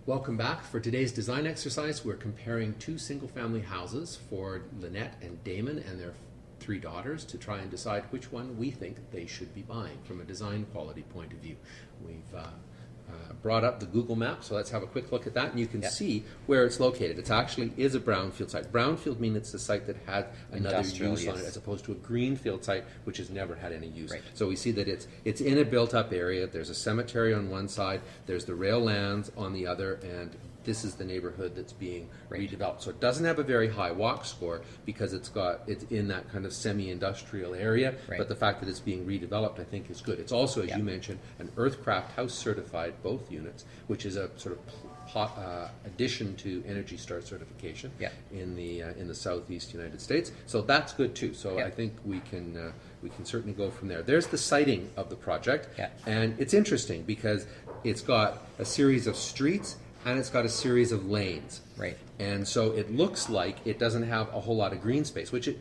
Welcome back. For today's design exercise, we're comparing two single-family houses for Lynette and Damon and their three daughters to try and decide which one we think they should be buying from a design quality point of view. We've brought up the Google map, so let's have a quick look at that, and you can see where it's located. It actually is a brownfield site. Brownfield means it's a site that had another use on it, as opposed to a greenfield site which has never had any use. Right. So we see that it's in a built-up area. There's a cemetery on one side, there's the rail lands on the other, and this is the neighborhood that's being redeveloped. So it doesn't have a very high walk score because it's in that kind of semi-industrial area, but the fact that it's being redeveloped, I think, is good. It's also, as you mentioned, an Earthcraft House certified, both units, which is a sort of addition to Energy Star certification in the southeast United States. So that's good too. So I think we can certainly go from there. There's the siting of the project, and it's interesting because it's got a series of streets and it's got a series of lanes. Right. And so it looks like it doesn't have a whole lot of green space, which it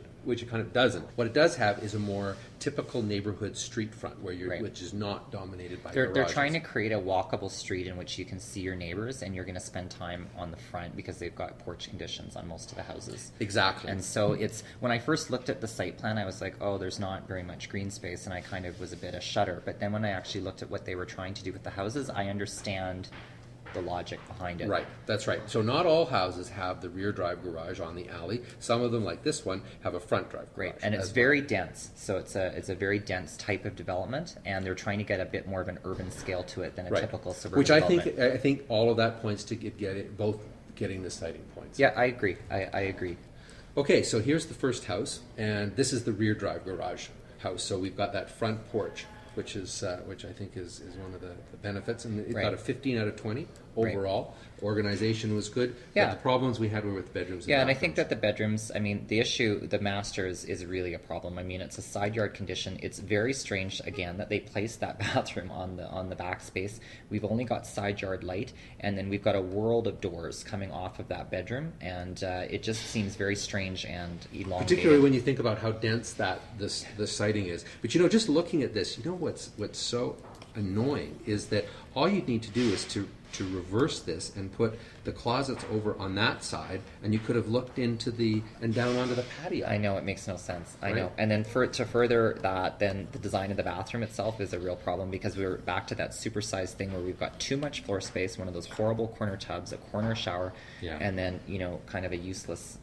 kind of doesn't. What it does have is a more typical neighborhood street front which is not dominated by garages. They're trying to create a walkable street in which you can see your neighbors and you're going to spend time on the front because they've got porch conditions on most of the houses. Exactly. And so when I first looked at the site plan, I was like, oh, there's not very much green space, and I kind of was a bit of shudder. But then when I actually looked at what they were trying to do with the houses, I understand the logic behind it. Right, that's right. So not all houses have the rear drive garage on the alley. Some of them, like this one, have a front drive garage. Right, and it's very dense. So it's a very dense type of development, and they're trying to get a bit more of an urban scale to it than a typical suburban development. I think all of that points to getting the siting points. Yeah, I agree. I agree. Okay, so here's the first house, and this is the rear drive garage house. So we've got that front porch, which I think is one of the benefits, and it got a 15 out of 20 overall. Organization was good, but the problems we had were with bedrooms. And I think that the bedrooms, I mean, the issue, the masters is really a problem. I mean, it's a side yard condition. It's very strange, again, that they placed that bathroom on the back space. We've only got side yard light, and then we've got a world of doors coming off of that bedroom, and it just seems very strange and elongated. Particularly when you think about how dense the siding is. But just looking at this, what's so annoying is that all you need to do is to reverse this and put the closets over on that side, and you could have looked into and down onto the patio. I know, it makes no sense. I know. And then to further that, then the design of the bathroom itself is a real problem, because we're back to that supersized thing where we've got too much floor space, one of those horrible corner tubs, a corner shower, and then kind of a useless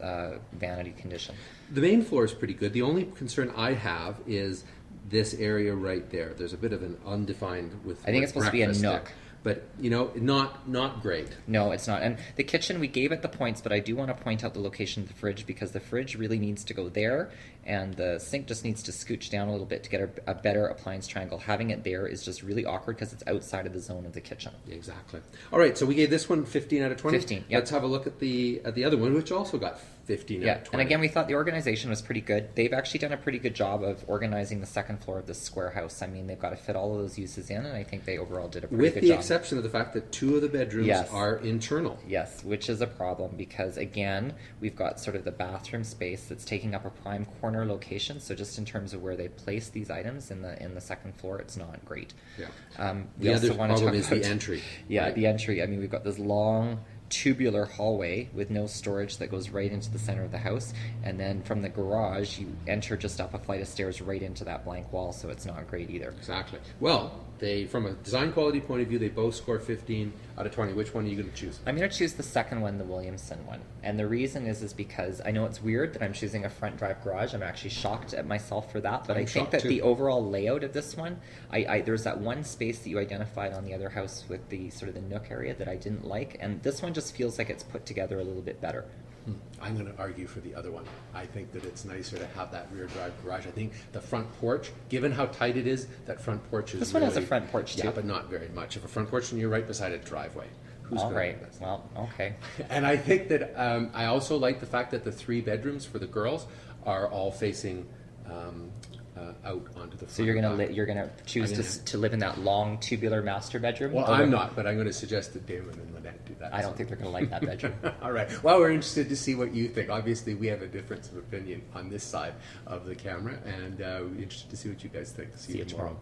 vanity condition. The main floor is pretty good. The only concern I have is this area right there. There's a bit of an undefined I think it's supposed to be a nook. But, not great. No, it's not. And the kitchen, we gave it the points, but I do want to point out the location of the fridge, because the fridge really needs to go there, and the sink just needs to scooch down a little bit to get a better appliance triangle. Having it there is just really awkward because it's outside of the zone of the kitchen. Exactly. All right, so we gave this one 15 out of 20. 15, yeah. Let's have a look at the other one, which also got 15 out of 20. And again, we thought the organization was pretty good. They've actually done a pretty good job of organizing the second floor of this square house. I mean, they've got to fit all of those uses in, and I think they overall did a pretty good job. With the exception of the fact that two of the bedrooms are internal. Yes, which is a problem, because again, we've got sort of the bathroom space that's taking up a prime corner location. So just in terms of where they place these items in the second floor, it's not great. Yeah. The other problem is the entry. Yeah, the entry. I mean, we've got this long tubular hallway with no storage that goes right into the center of the house, and then from the garage you enter just up a flight of stairs right into that blank wall, so it's not great either. Exactly. Well, from a design quality point of view, they both score 15 out of 20. Which one are you going to choose? I'm going to choose the second one, the Williamson one, and the reason is because I know it's weird that I'm choosing a front drive garage. I'm actually shocked at myself for that, but I think that the overall layout of this one, there's that one space that you identified on the other house with the sort of the nook area that I didn't like, and this one just feels like it's put together a little bit better. I'm going to argue for the other one. I think that it's nicer to have that rear drive garage. I think the front porch, given how tight it is, that front porch is This one has a front porch too. Yeah, but not very much. If a front porch and you're right beside a driveway. Who's all going right. to this? Well, okay. And I think that I also like the fact that the three bedrooms for the girls are all facing out onto the front. So you're gonna choose to live in that long tubular master bedroom? Well, I'm not, but I'm going to suggest that Damon and Lynette do that. I don't think they're going to like that bedroom. All right. Well, we're interested to see what you think. Obviously, we have a difference of opinion on this side of the camera, and we're interested to see what you guys think. See you tomorrow.